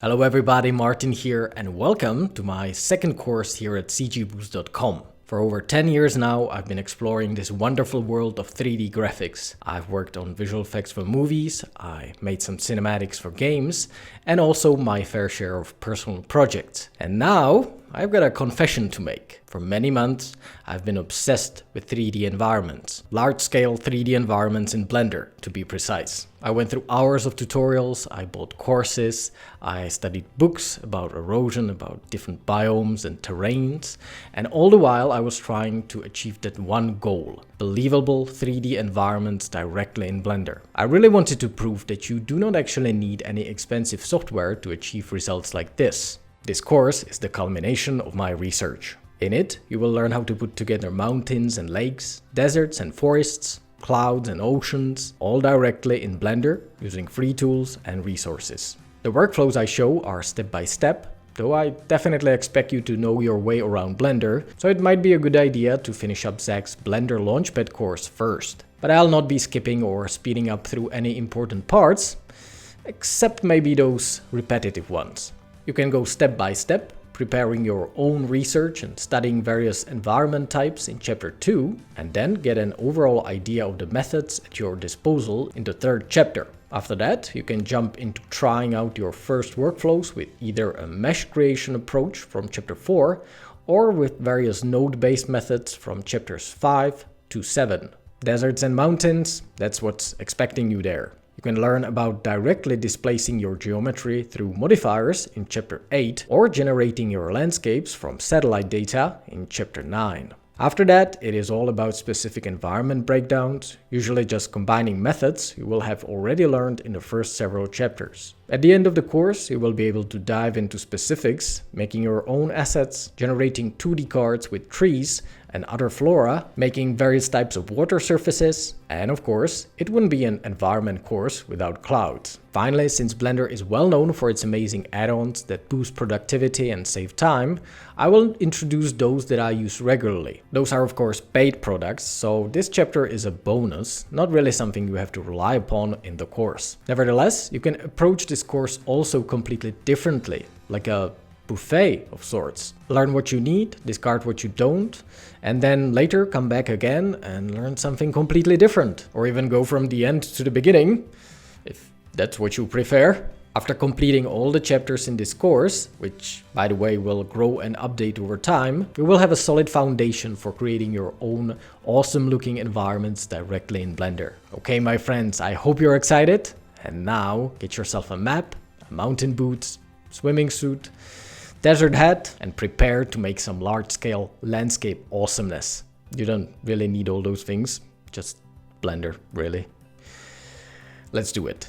Hello everybody, Martin here, and welcome to my second course here at cgboost.com. For over 10 years now, I've been exploring this wonderful world of 3D graphics. I've worked on visual effects for movies, I made some cinematics for games, and also my fair share of personal projects. And now, I've got a confession to make. For many months, I've been obsessed with 3D environments. Large-scale 3D environments in Blender, to be precise. I went through hours of tutorials, I bought courses, I studied books about erosion, about different biomes and terrains, and all the while I was trying to achieve that one goal: believable 3D environments directly in Blender. I really wanted to prove that you do not actually need any expensive software to achieve results like this. This course is the culmination of my research. In it, you will learn how to put together mountains and lakes, deserts and forests, clouds and oceans, all directly in Blender using free tools and resources. The workflows I show are step by step, though I definitely expect you to know your way around Blender, so it might be a good idea to finish up Zach's Blender Launchpad course first. But I'll not be skipping or speeding up through any important parts, except maybe those repetitive ones. You can go step by step, preparing your own research and studying various environment types in Chapter 2, and then get an overall idea of the methods at your disposal in the third chapter. After that, you can jump into trying out your first workflows with either a mesh creation approach from Chapter 4 or with various node-based methods from Chapters 5 to 7. Deserts and mountains, that's what's expecting you there. You can learn about directly displacing your geometry through modifiers in Chapter 8 or generating your landscapes from satellite data in Chapter 9. After that, it is all about specific environment breakdowns, usually just combining methods you will have already learned in the first several chapters. At the end of the course, you will be able to dive into specifics, making your own assets, generating 2D cards with trees and other flora, making various types of water surfaces, and of course, it wouldn't be an environment course without clouds. Finally, since Blender is well known for its amazing add-ons that boost productivity and save time, I will introduce those that I use regularly. Those are of course paid products, so this chapter is a bonus, not really something you have to rely upon in the course. Nevertheless, you can approach this course also completely differently, like a buffet of sorts. Learn what you need, discard what you don't, and then later come back again and learn something completely different. Or even go from the end to the beginning, if that's what you prefer. After completing all the chapters in this course, which by the way will grow and update over time, you will have a solid foundation for creating your own awesome looking environments directly in Blender. Okay my friends, I hope you're excited. And now get yourself a map, a mountain boots, swimming suit, desert hat, and prepare to make some large-scale landscape awesomeness. You don't really need all those things, just Blender, really. Let's do it.